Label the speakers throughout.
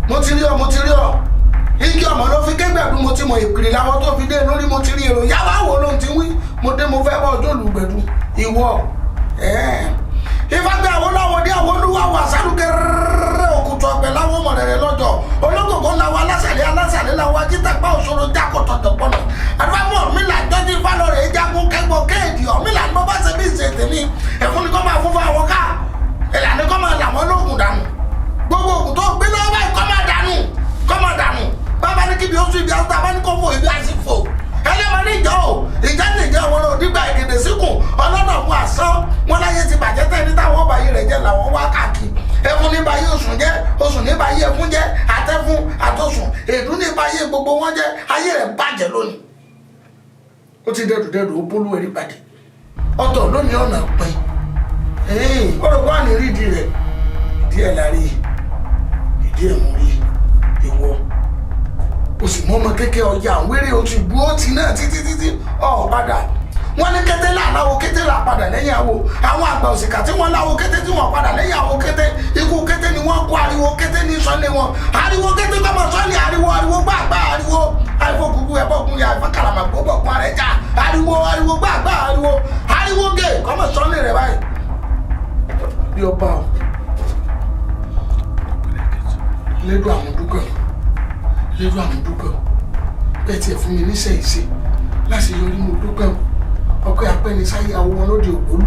Speaker 1: mo ti rí ọ igi ọmọ ló fi kégbẹ̀dú mo ti mọ ìpìlẹ̀ láwọn tó fi dé lórí mo ti rí èrò yàrá wo ló ti wí mo dé mo fẹ́ bọ́ ọjọ́ olùgbẹ̀dú ìwọ ìfagbẹ́ àwọn láwọn dé àwọn olúwa wà sálùkẹ́rẹ́rẹ́ òkùtù ọ̀gbẹ́ láwọn ọmọ rẹ̀ lọ́jọ́ ológògó làwọn alásàlẹ̀ làwọn ajítàpá òṣòro jákòtọ̀tọ̀ pọ̀nà àdúrà mi là jọ́jú ìfálọ́rẹ̀ jagun kẹgbọ́ kéèdì ọ̀mí là ń bọ́ bá ṣe bí ìṣètè ní ẹ̀fún ni kọ́ máa fún fún àwọn ká ìlànà kọ́ máa làwọn lóògùn dànù gbogbo ògùn tó gbé lọ́wọ́ báyìí kọ́ máa dànù bàbá ní kíbi oṣù ibi àwọn tàbá ní kó fò ibi àsìkò ẹlẹ́mọ̀ ní ìjọ ò ìjà ní ìjọ wọn òdìgbà ìdèdè síkùn ọlọ́nà fún àsán wọn láyé ti bàjẹ́ tẹ́ni táwọn ọba yìí rẹ̀ jẹ́ làwọn wá káàkiri ẹfun ní báyé oṣù jẹ́ oṣù ní báyé ẹfun jẹ́ àtẹ́fún àtọ̀sùn èdú ní báyé gbogbo wọn jẹ́ ayé rẹ̀ bàjẹ́ lónìí. ó ti dẹ́dùdẹ́dù ó bólú ẹ̀rí pàdé ọ̀tọ̀ lónìí ọ̀nà pẹ́ ọ̀rọ̀ wà ní rídì rẹ̀ ìdí ẹ̀ lárí ìdí ẹ̀ mú rí ìwọ o sì mọ ọmọ kékeré ọjà wéré o ti bu ó ti náà títí ọ padà wọn ní kété láwo kété là padà lẹ́yìn àwo àwọn àgbà òsìkà tí wọn láwo kété tí wọn padà lẹ́yìn àwo kété ikú kété ni wọn kó ariwo kété ní sọlé wọn ariwo kété kọmọ sọlé ariwo gbàgbà ariwo kúkú ẹbọkùn yà ẹfọ kàràmàgbò bọkùn rẹ jà ariwo gbàgbà ariwo gé kọmọ sọlé rẹ báyìí bí ọba o lẹdùn àwọn dúkọ lérò àwọn dúkọ̀ bẹ́ẹ̀ tí ẹ fún mi níṣẹ́ ìṣe láti yọrí mo dúkọ̀ ọkọ apẹ́nisáyé àwọn wọn lóde ògbólú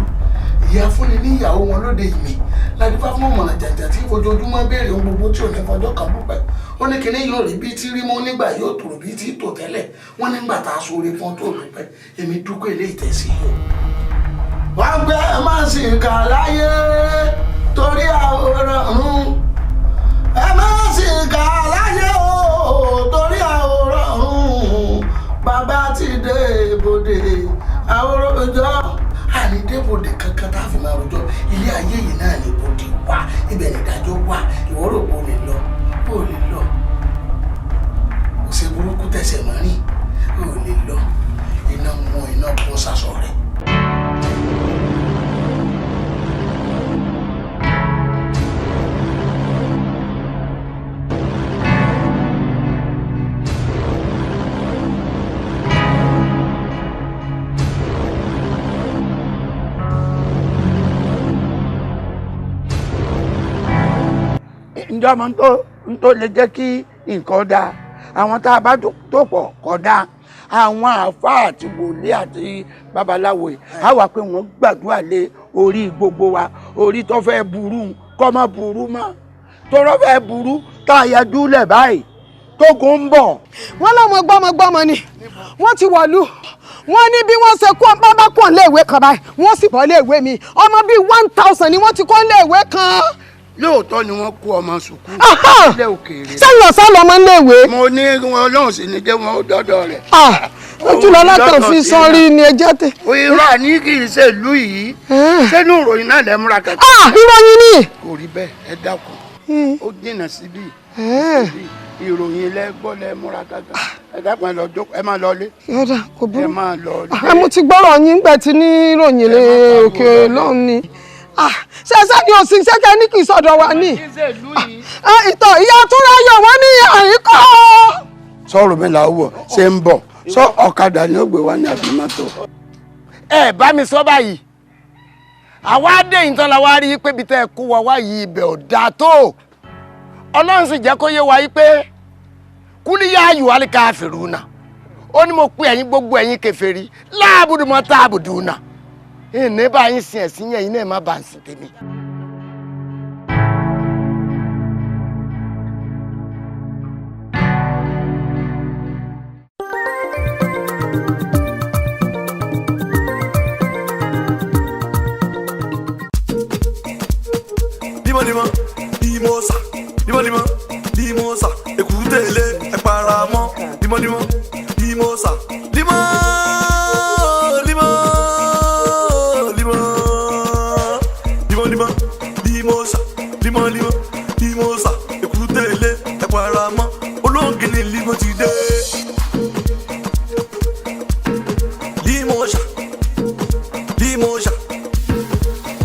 Speaker 1: ìyá fúnni ní ìyàwó wọn lóde ìmì ládùúgbà fún ọmọnà jàjà tí ojoojúmọ́ béèrè ohun gbogbo tí ò ní fọjọ́ kan púpẹ́ ó ní kíní yóò rí bí tí rí mọ́ nígbà yóò tòrò bí tí tò tẹ́lẹ̀ wọ́n nígbà tá a sóore fún tó dúpẹ́ èmi dúkọ̀ ilé ìtẹ̀sí yìí. wọ́n gbé ẹ má sì kà láyé torí àwòrán ẹ má sì kà láyé torí àwòrán bàbá ti dé ibodè àwòrán ọjọ́ ànídébodè kankan tá a fi máa rojọ́ ilé ayé yìí náà ní ibodè wá ibẹ̀ nídájọ́ wá ìwọ́rọ̀ bó lè lọ kò sí burúkú tẹ̀sẹ̀ mọ́rin ó lè lọ iná mú iná bọ́ sásọ rẹ̀.
Speaker 2: ǹjọ́ ọmọ tó lè jẹ́ kí nǹkan dáa àwọn tá a bá tó pọ̀ kọ́ dáa àwọn àáfàá àti wòlíì àti babaláwo yìí á wà pé wọ́n gbàdúrà lé orí gbogbo wa orí tó fẹ́ burú kọ́ má burú mọ́ tó rọ́ fẹ́ burú tá a yẹ dúlẹ̀ báyìí tógun ń bọ̀.
Speaker 3: wọ́n lọ́mọ gbọ́mọgbọ́mọ ni wọ́n ti wọ̀lú wọ́n ní bí wọ́n ṣe kó bábá kó léèwé kan báyìí wọ́n sì bọ́ léèwé mi ọmọ bíi 1000 ni wọ́n ti kó léèwé kan.
Speaker 2: lóòótọ́ ni wọ́n kó ọmọ sùkúù ilé òkèèrè.
Speaker 3: sẹ́yìn ọ̀sán lọ́mọ ń léèwé.
Speaker 2: mo ní wọn ọlọ́run sì ní jẹ́ wọn ó dọ́dọ̀ rẹ̀.
Speaker 3: ojúlọ látàn fi sọrí ni ẹjẹ́ tẹ.
Speaker 2: irọ́ àní kì í ṣe ìlú yìí sẹ́nu ìròyìn náà lẹ́ múra kẹ́kẹ́.
Speaker 3: ìròyìn ni.
Speaker 2: kò rí bẹ́ẹ̀ ẹ dákun ó jìnnà síbí ìròyìn lẹ́gbọ́ lẹ́ múra kẹ́kẹ́ ẹ dákun ẹ lọ jókòó ẹ máa lọ lé.
Speaker 3: yọ̀dà kò burú
Speaker 2: ẹ máa lọ lé.
Speaker 3: mo ti gbọ́rọ̀ yín gbẹ̀ tí ní ìròyìn lé òkè lọ́hùn ni. ṣẹṣẹ ni òsì ṣẹkẹ ní kì í sọ́dọ̀ wa ní. ìtọ̀ ìyá túnráyọ̀ wọ́n ní àyíkọ́.
Speaker 2: sọ̀rọ̀ mi là ó wọ̀ ṣe ń bọ̀ sọ ọ̀kadà ni ó gbé wá ní àbí mọ́tò.
Speaker 4: ẹ bá mi sọ báyìí àwa dé ìtàn la wá rí i pé bí tẹ́ ẹ kó wa wá yìí ibẹ̀ ò dáa tó ọlọ́run sì jẹ́ kó yé wa yìí pé kúlíyà ayù alíkà fèrúnà ó ní mo pé ẹ̀yin gbogbo ẹ̀yin kèfèrí láàbùdù mọ́ tá àbùdù nà ìní bá yín sin ẹ̀sìn yẹn yín náà má bá ń sìn tèmi.
Speaker 5: Limosa, écoutez-les, apparemment, Limosa, Limosa, écoutez-les, apparemment, Olongini Limotide,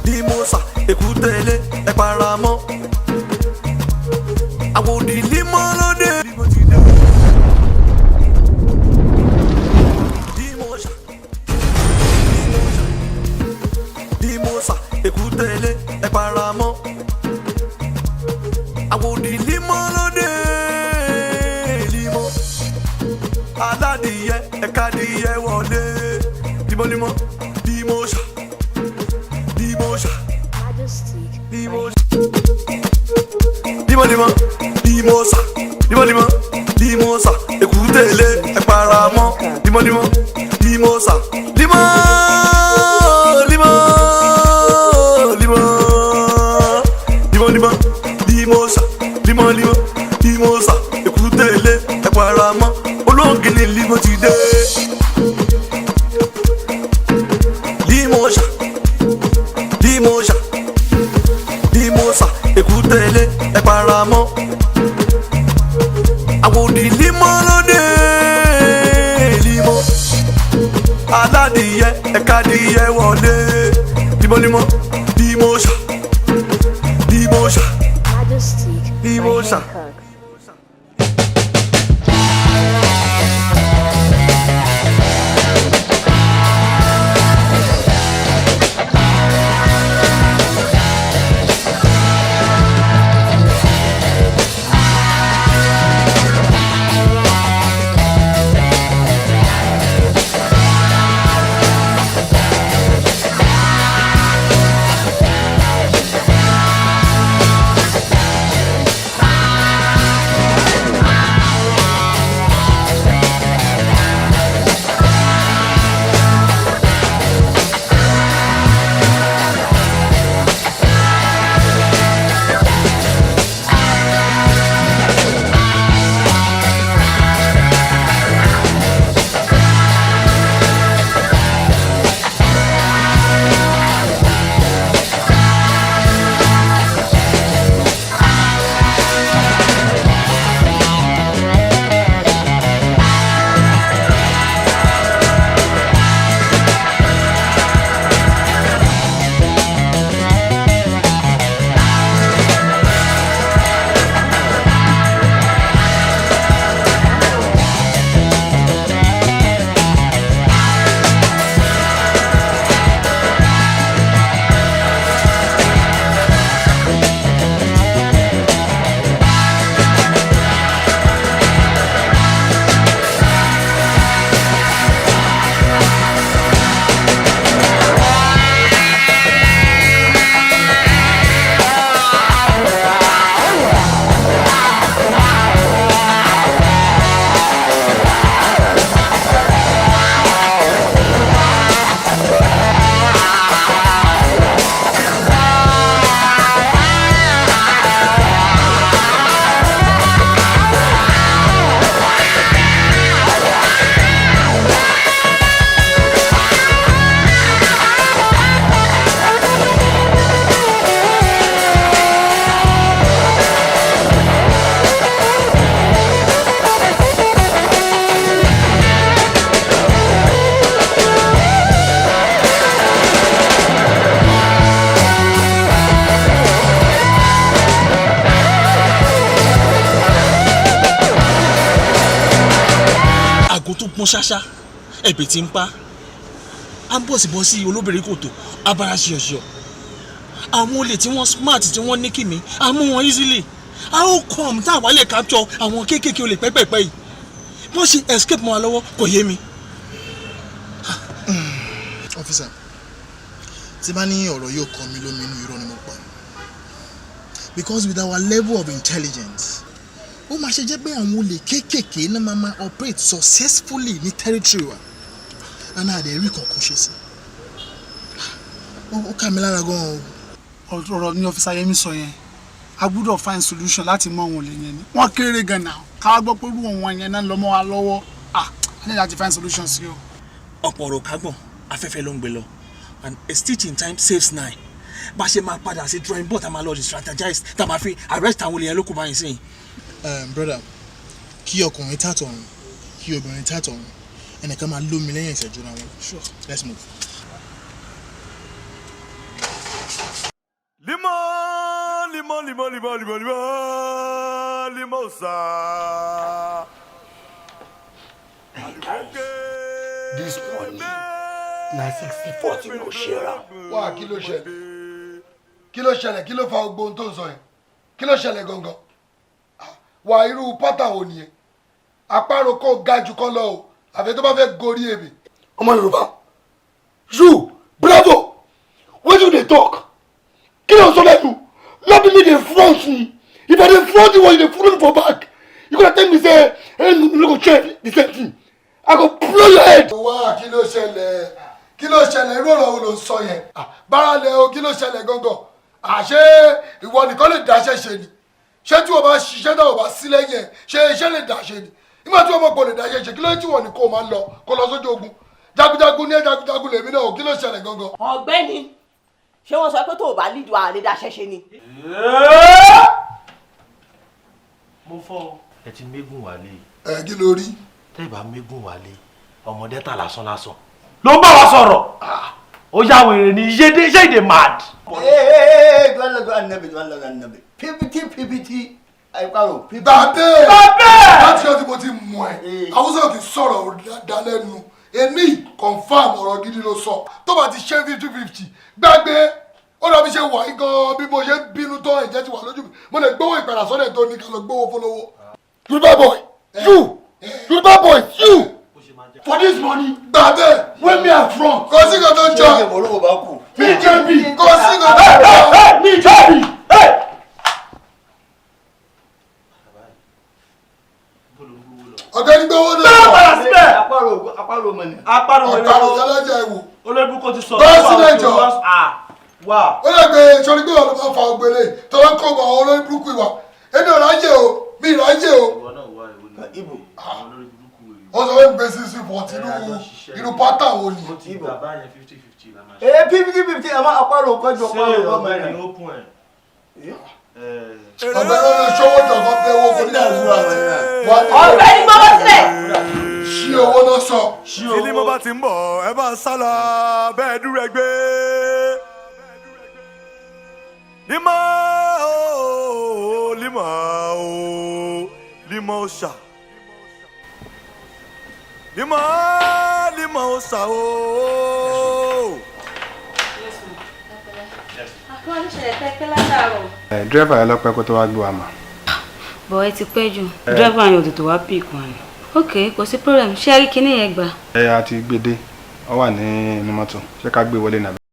Speaker 5: Limosa, écoutez-les, apparemment. I want the limo. ẹ̀ka díẹ̀ wọlé limọ́limọ́ limọ́ṣà limọ́ṣà limọ́ṣà limọ́limọ́ limọ́ṣà limọ́limọ́ limọ́ṣà èkúté ilé ẹ̀paramọ́ limọ́limọ́ limọ́ṣà limọ́ limọ́ limọ́ limọ́limọ́ limọ́ṣà limọ́ limọ́ limọ́ṣà èkúté ilé ẹ̀paramọ́ olóńgìní limọ́ ti dé limọ́ṣà limọ́ṣà limọ́ṣà èkúté ilé ẹ̀paramọ́ àwòdì limọ́ lóde limọ́ aládìyẹ ẹ̀ka díẹ̀ wọlé limọ́limọ́ limọ́ṣà limọ́ṣà limọ́ṣà.
Speaker 6: mú ṣáṣá ẹ̀bẹ̀ tí ń pa á ń bọ̀sibọ́sí olóbìnrin kòtò abara ṣíọ̀ṣíọ̀ àwọn olè tí wọ́n smart tí wọ́n ní kìmí á mú wọn easily how come tá àwa lè capture àwọn kéékèèké olè pẹ́pẹ́pẹ́ yìí wọ́n ṣe escape mọ́ wa lọ́wọ́ kò yé mi.
Speaker 7: Officer, tí bá ní ọ̀rọ̀ yóò kàn mí lómi inú irọ́ ni mo pa because with our level of intelligence ó máa ṣe jẹ́ pé àwọn olè kéékèèké náà máa operate successfully ní territory wa and àdẹ̀rí kankan ṣe sí ó kà mí lára gan-an o.
Speaker 8: ọ̀rọ̀ ní ọ́fíìsì Ayémi sọ yẹn a gbọ́dọ̀ find solution láti mọ àwọn olè yẹn ni wọ́n kéré gan-an káwá gbọ́ pé irú wọn yẹn náà lọ́mọ́ wa lọ́wọ́ a ní láti find solution sí o.
Speaker 6: ọ̀pọ̀ ọ̀rọ̀ kágbọ̀n afẹ́fẹ́ ló ń gbé lọ and a stitch in time saves 9 bá ṣe máa padà sí drawing board tá máa lọ strategize tá máa fi arrest àwọn olè yẹn ló kù báyìí sí.
Speaker 7: Brother, kí ọkùnrin tàtọ̀run kí obìnrin tàtọ̀run ẹnìkan máa lómi lẹ́yìn ìṣẹ́jú náà wọn. Sure, let's move.
Speaker 5: Limosa.
Speaker 2: This morning na 64 tí mo ṣe ra.
Speaker 1: Wá kí ló ṣẹlẹ̀? Kí ló ṣẹlẹ̀? Kí ló fa gbogbo ohun tó ń sọ yẹn? Kí ló ṣẹlẹ̀ gangan? Wà irú pátá wo nìyẹn? Àparò kò ga jù kọ́ lọ o. àfi tó bá fẹ́ gorí èmi. ọmọ Yorùbá you bravo wetin you dey talk kí ló ń sọ lẹ́nu no be me dey front me if I dey front you or you dey follow me for back you gonna tell me say hey no go check the same thing I go blow your head. wá kí ló ṣẹlẹ̀ irú ọ̀rọ̀ wo ló ń sọ yẹn báralẹ̀ o kí ló ṣẹlẹ̀ gangan àṣé ìwọ nìkan lè dáṣẹ́ ṣe ni ṣé tí wọ́n bá ṣiṣẹ́ náà wọ́n bá sílẹ̀ yẹn ṣé iṣẹ́ lè dáṣẹ́ ni nígbà tí wọ́n mọ̀ pé lè dáṣẹ́ ṣe kí ló tí wọ́n ní kó o máa lọ kó lọ sójú ogun jagunjagun ní jagunjagun lèmi náà kí ló ṣẹlẹ̀ gangan.
Speaker 9: ọ̀gbẹ́ni ṣé wọ́n sọ pé tó o bá lídùú àlè dáṣẹ́ ṣe ni.
Speaker 10: mo fọ ẹ ti mégùn wálé.
Speaker 1: ẹ kí ló rí.
Speaker 10: tẹ́ ẹ bá mégùn wálé ọmọdé tà lásán ló ń bá wa sọ̀rọ̀ ó yà wèrè ní ṣé ìdè mad.
Speaker 1: ppt àìparò. bàbá láti ọtí mo ti mọ ẹ àwùjọ kì í sọ̀rọ̀ dálẹ́nu èmi confam ọ̀rọ̀ gidi ló sọ tó bá ti ṣe 50-50 gbàgbé ó lọ bí ṣe wà gan bí mo ṣe bínú tó ẹ̀jẹ̀ ti wà lójú mi mo lè gbówó ìpadà sọ́dẹ̀ tó ní ká lọ gbówó fọlọ́wọ́. Yorùbá boy you Yorùbá boy you for this money gbàgbé wey me and front kò sí kan tó jọ mi jẹ̀bi kò sí kan tó jọ mi jẹ̀bi. ọ̀gbẹ́ni gbówó náà.
Speaker 10: bẹ́ẹ̀ padà síbẹ̀.
Speaker 1: àparò mọ̀nì.
Speaker 10: àparò
Speaker 1: jẹ́lẹ́jẹ́ ìwò.
Speaker 10: olóògbé kò ti sọ.
Speaker 1: bẹ́ẹ̀ sílẹ̀ jọ.
Speaker 10: wà.
Speaker 1: ó lè gbé sọ́ni gbé wọn ló máa fa ògbélé tó wọ́n kó àwọn olórí burúkú ìwà èmi ò ráyè o mi ì ráyè o. wọ́n sọ wọ́n gbé sísú pọ̀tì inú pátá wo ni.
Speaker 11: ppt ẹ máa àparò kọjọ àparò lọ́mọ ẹ̀.
Speaker 1: ọ̀gbẹ́ni ló ṣọwọ́ jọ̀gọ́ pé owó kò ní àdúrà rẹ̀.
Speaker 9: ọ̀gbẹ́ni gbọ́wọ́ sílẹ̀.
Speaker 1: ṣí owó náà sọ.
Speaker 5: tí mo bá ti ń bọ̀ ẹ bá ń sálọ bẹ́ẹ̀ dúró ẹ gbé. límọ̀ ooo límọ̀ ooo límọ̀ ọ̀ṣà límọ̀ ọ̀ṣà ooo.
Speaker 12: dírẹ́fà yẹn lọ́pẹ́ kó tó wá gbé wa mà.
Speaker 13: bọ̀ ẹ ti pẹ́ jù dírẹ́fà yẹn ò tètè wá pì kan ni. ok kò sí problem ṣé ẹ rí kinní yẹn gbà.
Speaker 12: ẹ a ti gbé dé ọ wà ní inú mọ́tò ṣé ká gbé wọlé nàbẹ́.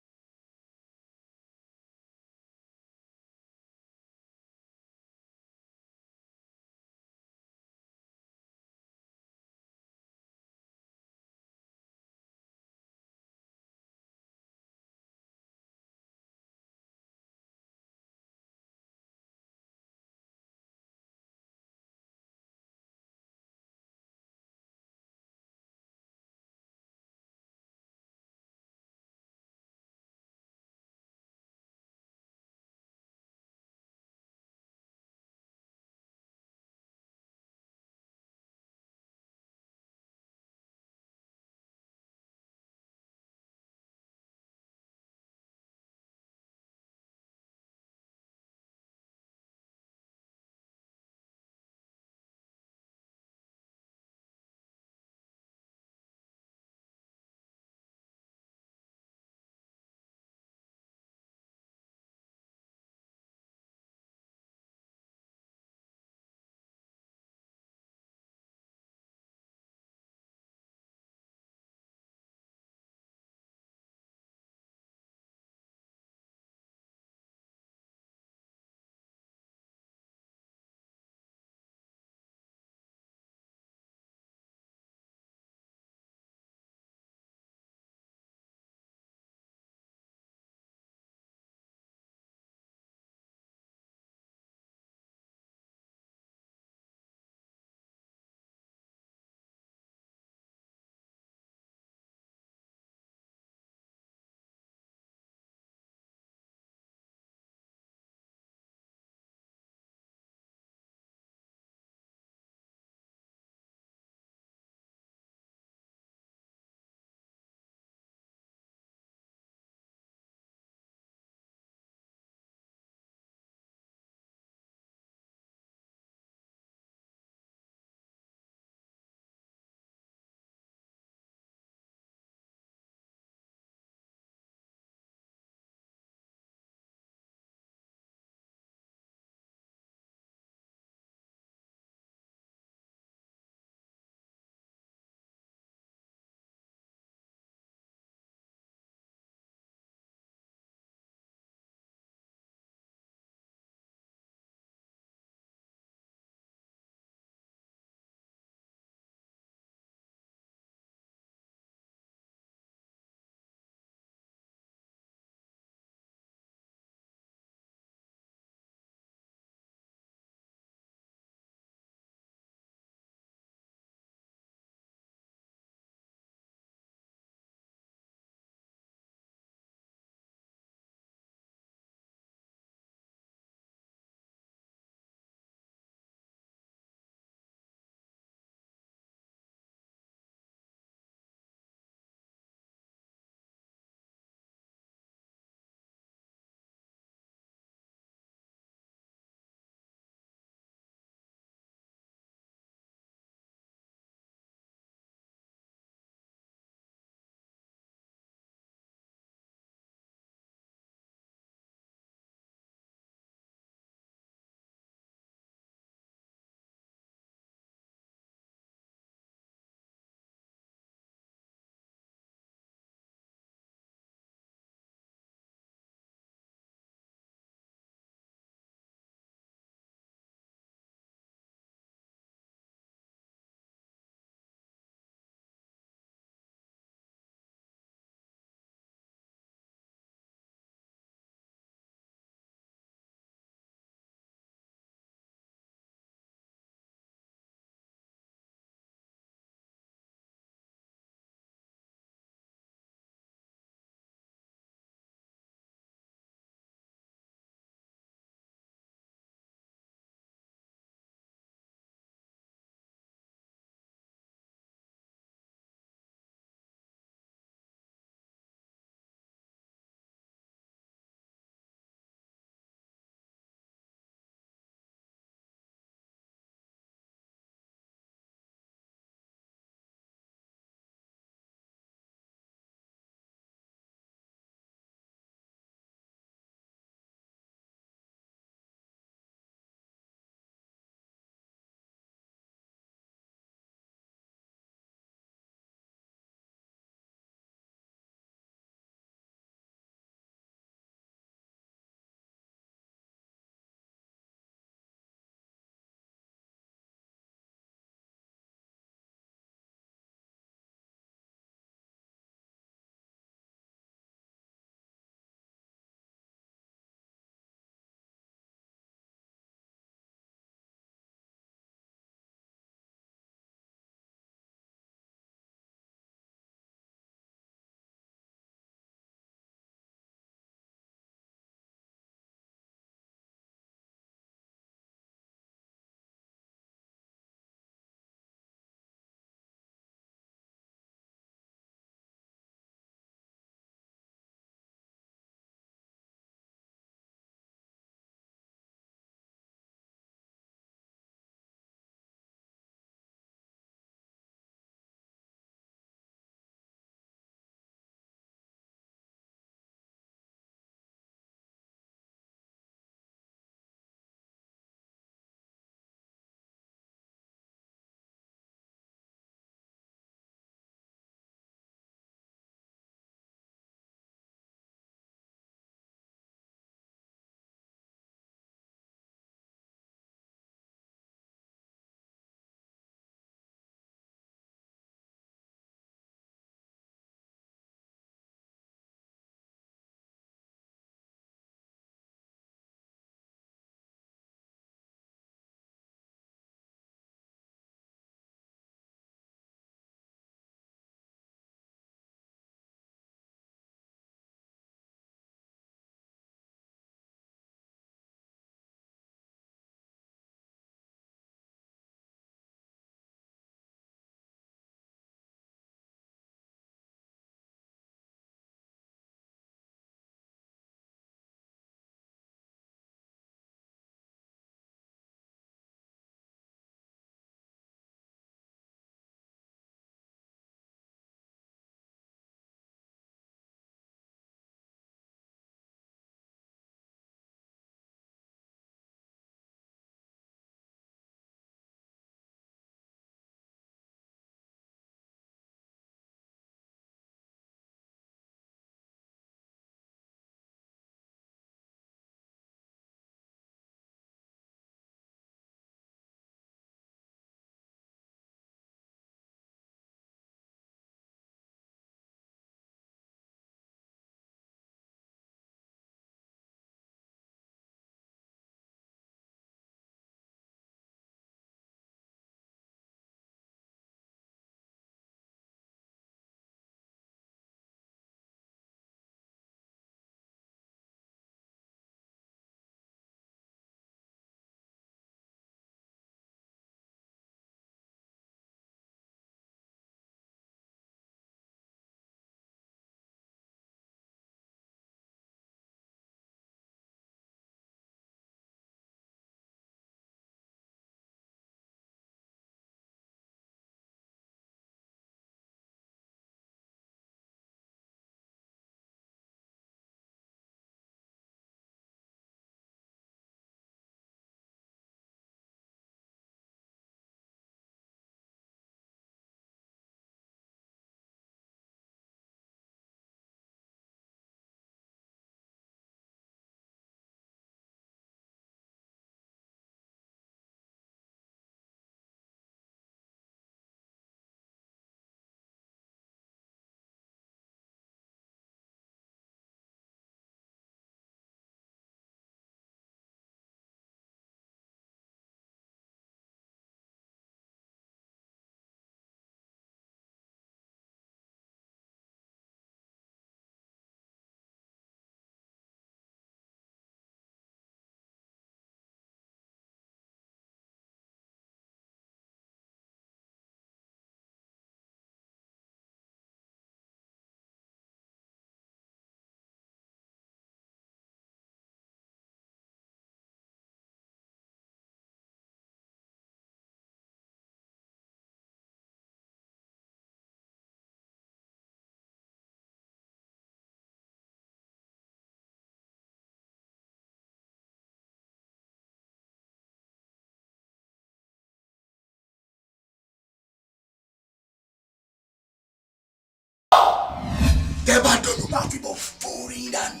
Speaker 1: tẹ́ bá dọ̀nù máa fi bọ̀ forí dànù.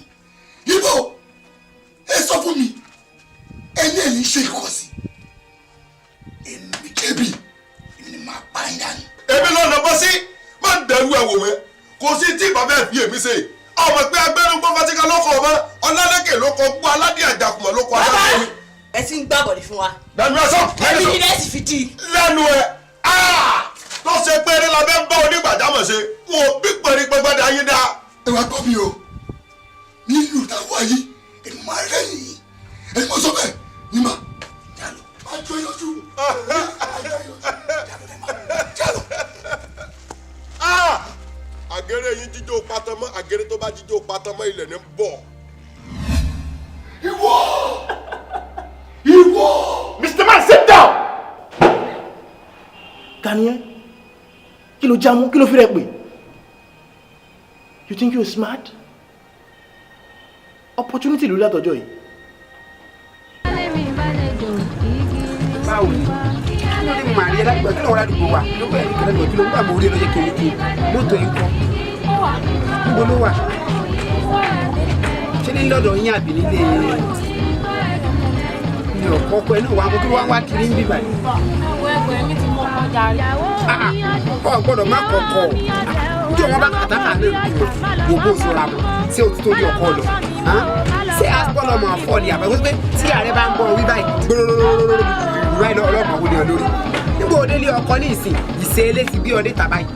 Speaker 1: Ibo ẹ sọ fún mi ẹni ẹ̀ ní ṣe ìkọ̀sí èmi kébì èmi ni máa pa yín dànù.
Speaker 14: Èmi lọ́nà bọ́ sí má dẹ̀rù ẹ̀wò mẹ́ kò sí tí bàbá ẹ̀ fi èmi ṣe ọmọ pé agbẹ́nugbọ́n fatika lóko ọmọ ọlálẹ́kẹ̀ lóko gbọ́ aládé àjàkùmọ̀ lóko aláṣẹ.
Speaker 9: ẹ ti ń gbá bọ̀dì fún wa.
Speaker 14: lẹ́nu ẹ sọ
Speaker 9: ẹbí ni ẹ sì fi dì.
Speaker 14: lẹ́nu ẹ tó ṣe péré la fẹ́ bá onígbàjámọ̀ ṣe wọn ò bí pẹ̀lú gbẹgbẹ́dẹ ayé dá.
Speaker 1: ẹ wá gbọ́ mi o nílùú táwọn ayé ẹni máa rẹ́ nìyí ẹni mo sọ bẹ́ẹ̀ ní ma jalo máa jọ yọjú jalo.
Speaker 14: Àgẹ̀rẹ̀ yín jíjó patamọ́ àgẹ̀rẹ̀ tó bá jíjó patamọ́ ilẹ̀ ní bọ̀.
Speaker 1: Ìwọ.
Speaker 10: Mr. Man, sit down. Kanye, kí ló jámú kí ló fi rẹ̀ pé? You think you're smart? Opportunity lórí àtọ̀jọ́ yìí.
Speaker 2: Báwo ni? Kí ló dé mo máa rí ẹ lágbàá kí ló wọ́n ládùúgbò wa? Kí ló bẹ̀rẹ̀ kí ló kí ló gbà mọ́ orí ẹ lọ́jọ́ kìíní mọ́tò yìí kọ́. Níbo ló wà? Ṣé ní lọ́dọ̀ yín àbí nílé ní ọ̀kọ́kọ́ ẹ náà wà kó wá wá kiri ń bíbà yìí?
Speaker 13: ẹgbẹ́ mi ti mọ ọkọ jàre.
Speaker 2: Ọ̀ gbọ́dọ̀ má kọ̀kọ̀ tí wọ́n bá kàtàkà lè wò bó sọ̀rọ̀ àmọ́ tí o ti tó ní ọkọ lọ. Ṣé asọ́lọ́ mọ̀ fọ́ ni àbẹ̀wò pé tí ààrẹ bá ń bọ̀ wí báyìí gbòòrò ọlọ́mọ wo ni ọ lórí? Nígbà òde lé ọkọ ní ìsìn ìṣe ilé ti bí ọdẹ tàbá yìí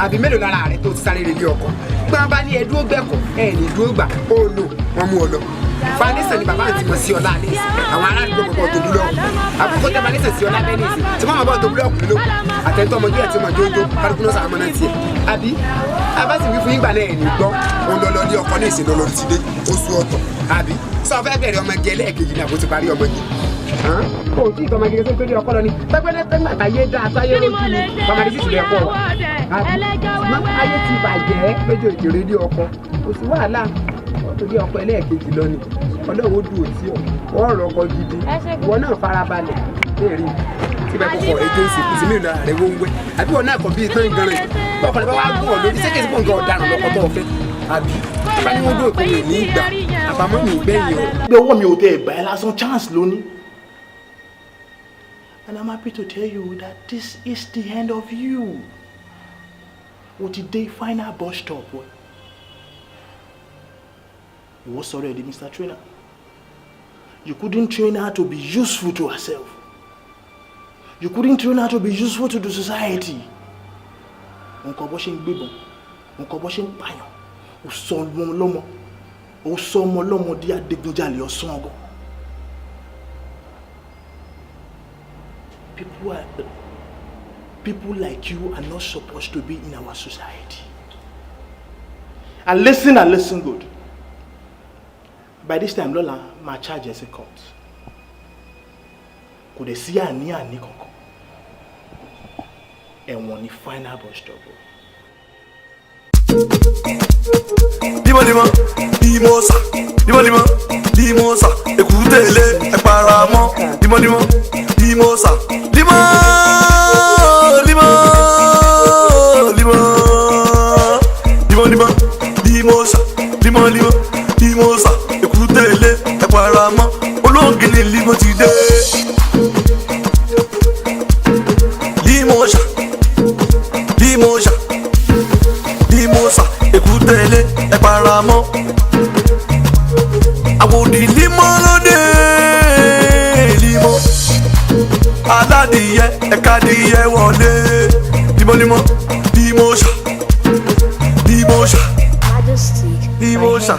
Speaker 2: àbí mélòó lára rẹ tó ti sáré lé ọkọ gbọ́n bá ní ẹdúró gbẹ̀kọ̀ ẹ̀ ní ìdúró gbà ó lò wọ́n mú ọ lọ. Foundation ni bàbá àti mọ̀ sí ọlá ní ìsìn àwọn aráàlú gbọ́ tó búlọ́ọ̀kù àkókò tẹ́ foundation sí ọlá bẹ́ẹ̀ ní ìsìn tí wọ́n mọ̀ bọ́ tó búlọ́ọ̀kù ló àtẹ̀tọ́ ọmọdé ẹ̀ tí wọ́n jójó kálukú náà sàmọ́ náà tiẹ̀ àbí abáṣe wí fún ìgbà náà ẹ̀ ní gbọ́ òun lọ ní ọkọ ní ìsìn lọ́lọ́rù ti dé oṣù ọ̀tọ̀ àbí sọ fẹ́ bẹ̀rẹ̀ ọmọge ẹlẹ́ẹ̀kejì ní àbó ti parí ọmọge kò tí ìtọ́ ọmọge tó torí ọkọ lọ ní pẹ́pẹ́lẹ́pẹ́ gbàgbà yé dáa sáyé lójú ni ọmọdé sì tilẹ̀ pọ̀ àbí ayé ti bàjẹ́ lójú ìkéré ní ọkọ kò sí wàhálà torí ọkọ ẹlẹ́ẹ̀kejì lọ ni ọlọ́wọ́ dùn òtí ọ̀ wọ́n rọ ọkọ gidi ìwọ náà farabalẹ̀ léèrè tí bá kọkọ ètò ìsìnkú sí mìíràn rẹ̀ wọ́n wẹ́ àbí wọn náà kọ bí ìtàn ìgbọ̀nrẹ̀ bọ́ọ̀kọ̀ bá wá gùn ọ̀ lórí sékèsí pọ̀ nǹkan ọ̀daràn lọ́kọ tó ọ̀fẹ́ àbí bá ní wọ́n dùn òkú mi ní ìgbà àbámọ́ mi ìgbẹ́yìn ọ̀.
Speaker 10: Gbé owó mi ò tẹ ẹ̀gbá ẹ lásán chance lónìí. And I'm happy to tell you that this is the end of you. O ti dé final bus stop wẹ̀. Ìwọ sọ̀rọ̀ ẹ̀ di Mr. Trainer. You couldn't train her to be useful to herself. You couldn't train her to be useful to the society. Nǹkan bó ṣe ń gbébọn, nǹkan bó ṣe ń pààyàn, ó sọ ọmọ lọ́mọ, ó sọ ọmọ lọ́mọ di adigunjalè ọ̀sán ọgọ́. People like you are not supposed to be in our society. And listen good. By this time, Lola, my charge is a court. Kò dẹ̀ sí àní kankan. Ẹ̀wọ̀n ni final bus stop.
Speaker 5: Dímọ̀dímọ̀, dímọ̀sà, dímọ̀dímọ̀, dímọ̀sà, èkúté ilé ẹ̀pàrà mọ́. Dímọ̀dímọ̀, dímọ̀sà, dímọ̀, dímọ̀, dímọ̀, dímọ̀dímọ̀, dímọ̀sà, dímọ̀dímọ̀, dímọ̀sà, èkúté ilé ẹ̀pàrà mọ́. Olóògì ni límọ̀ ti dé. Dímọ̀sà, dímọ̀sà, dímọ̀sà, èkúté ilé ẹ̀pàrà mọ́. Àwòdì límọ̀ lóde límọ̀. Aládìyẹ ẹ̀ka dìyẹ wọlé. Dímọ̀dímọ̀, dímọ̀sà, dímọ̀sà, dímọ̀sà.